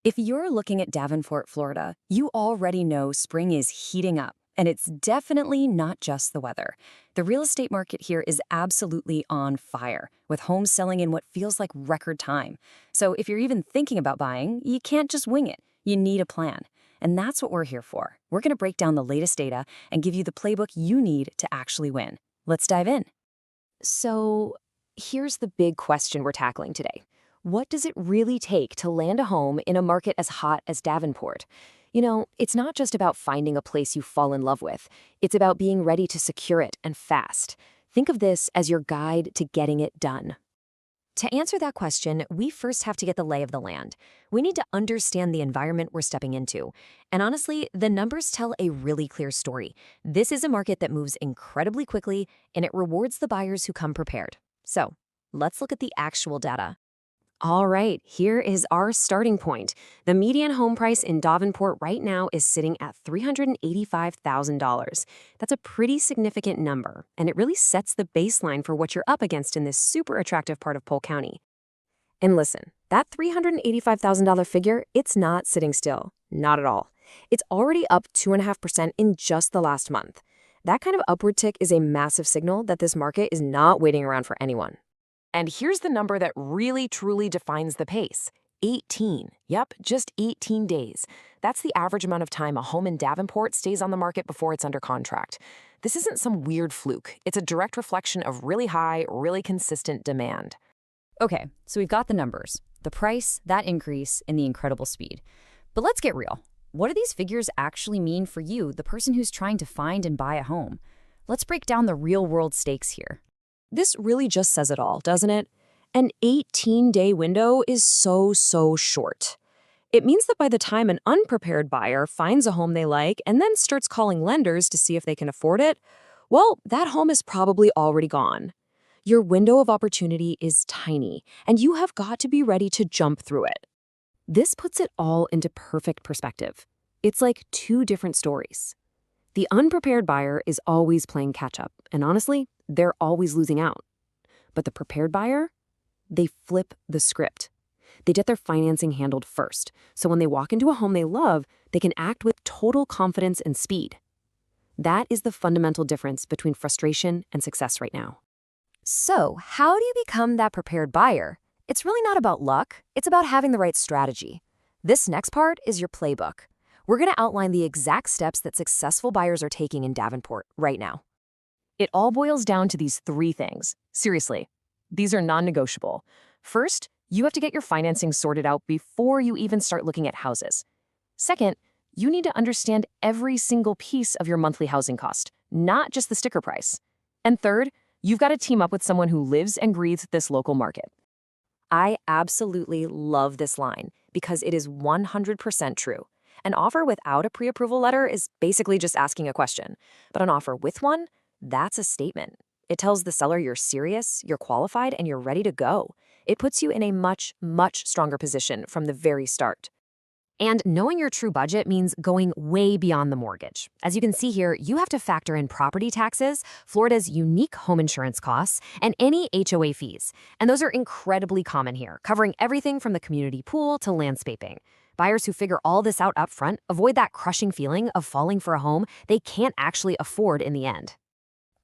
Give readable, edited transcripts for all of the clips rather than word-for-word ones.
If you're looking at Davenport, Florida, you already know spring is heating up, and it's definitely not just the weather. The real estate market here is absolutely on fire, with homes selling in what feels like record time. So if you're even thinking about buying, you can't just wing it. You need a plan. And that's what we're here for. We're going to break down the latest data and give you the playbook you need to actually win. Let's dive in. So here's the big question we're tackling today. What does it really take to land a home in a market as hot as Davenport? You know, it's not just about finding a place you fall in love with. It's about being ready to secure it and fast. Think of this as your guide to getting it done. To answer that question, we first have to get the lay of the land. We need to understand the environment we're stepping into. And honestly, the numbers tell a really clear story. This is a market that moves incredibly quickly, and it rewards the buyers who come prepared. So, let's look at the actual data. All right, here is our starting point. The median home price in Davenport right now is sitting at $385,000. That's a pretty significant number, and it really sets the baseline for what you're up against in this super attractive part of Polk County. And listen, that $385,000 figure, it's not sitting still. Not at all. It's already up 2.5% in just the last month. That kind of upward tick is a massive signal that this market is not waiting around for anyone. And here's the number that really truly defines the pace. 18. Yep, just 18 days. That's the average amount of time a home in Davenport stays on the market before it's under contract. This isn't some weird fluke. It's a direct reflection of really high, really consistent demand. Okay, so we've got the numbers, the price, that increase, and the incredible speed. But let's get real. What do these figures actually mean for you, the person who's trying to find and buy a home? Let's break down the real-world stakes here. This really just says it all, doesn't it? An 18-day window is so short. It means that by the time an unprepared buyer finds a home they like and then starts calling lenders to see if they can afford it, well, that home is probably already gone. Your window of opportunity is tiny, and you have got to be ready to jump through it. This puts it all into perfect perspective. It's like two different stories. The unprepared buyer is always playing catch-up, and honestly, they're always losing out. But the prepared buyer, they flip the script. They get their financing handled first, so when they walk into a home they love, they can act with total confidence and speed. That is the fundamental difference between frustration and success right now. So, how do you become that prepared buyer? It's really not about luck, it's about having the right strategy. This next part is your playbook. We're going to outline the exact steps that successful buyers are taking in Davenport right now. It all boils down to these three things. Seriously, these are non-negotiable. First, you have to get your financing sorted out before you even start looking at houses. Second, you need to understand every single piece of your monthly housing cost, not just the sticker price. And third, you've got to team up with someone who lives and breathes this local market. I absolutely love this line because it is 100% true. An offer without a pre-approval letter is basically just asking a question, but an offer with one, that's a statement. It tells the seller you're serious, you're qualified, and you're ready to go. It puts you in a much stronger position from the very start. And knowing your true budget means going way beyond the mortgage. As you can see here, you have to factor in property taxes, Florida's unique home insurance costs, and any HOA fees. And those are incredibly common here, covering everything from the community pool to landscaping. Buyers who figure all this out up front avoid that crushing feeling of falling for a home they can't actually afford in the end.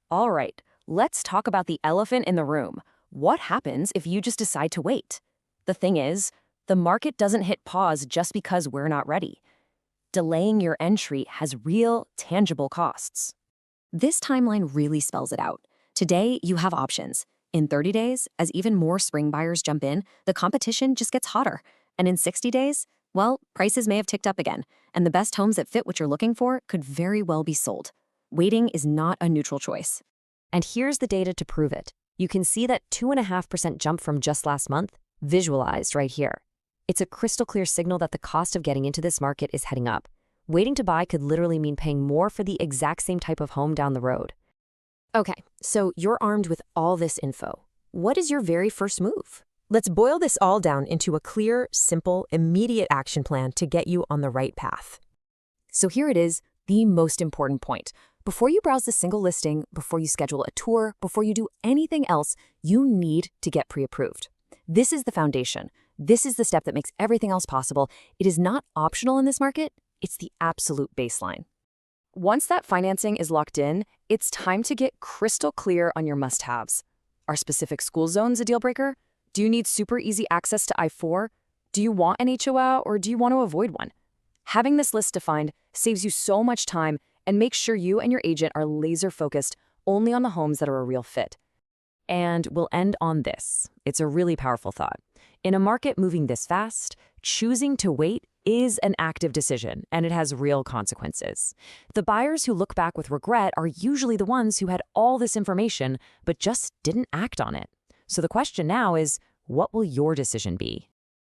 All right, let's talk about the elephant in the room. What happens if you just decide to wait? The thing is, the market doesn't hit pause just because we're not ready. Delaying your entry has real, tangible costs. This timeline really spells it out. Today, you have options. In 30 days, as even more spring buyers jump in, the competition just gets hotter. And in 60 days, well, prices may have ticked up again, and the best homes that fit what you're looking for could very well be sold. Waiting is not a neutral choice. And here's the data to prove it. You can see that 2.5% jump from just last month, visualized right here. It's a crystal clear signal that the cost of getting into this market is heading up. Waiting to buy could literally mean paying more for the exact same type of home down the road. Okay, so you're armed with all this info. What is your very first move? Let's boil this all down into a clear, simple, immediate action plan to get you on the right path. So here it is, the most important point. Before you browse a single listing, before you schedule a tour, before you do anything else, you need to get pre-approved. This is the foundation. This is the step that makes everything else possible. It is not optional in this market, it's the absolute baseline. Once that financing is locked in, it's time to get crystal clear on your must-haves. Are specific school zones a deal breaker? Do you need super easy access to I-4? Do you want an HOA or do you want to avoid one? Having this list defined saves you so much time and makes sure you and your agent are laser-focused only on the homes that are a real fit. And we'll end on this. It's a really powerful thought. In a market moving this fast, choosing to wait is an active decision, and it has real consequences. The buyers who look back with regret are usually the ones who had all this information but just didn't act on it. So the question now is, what will your decision be?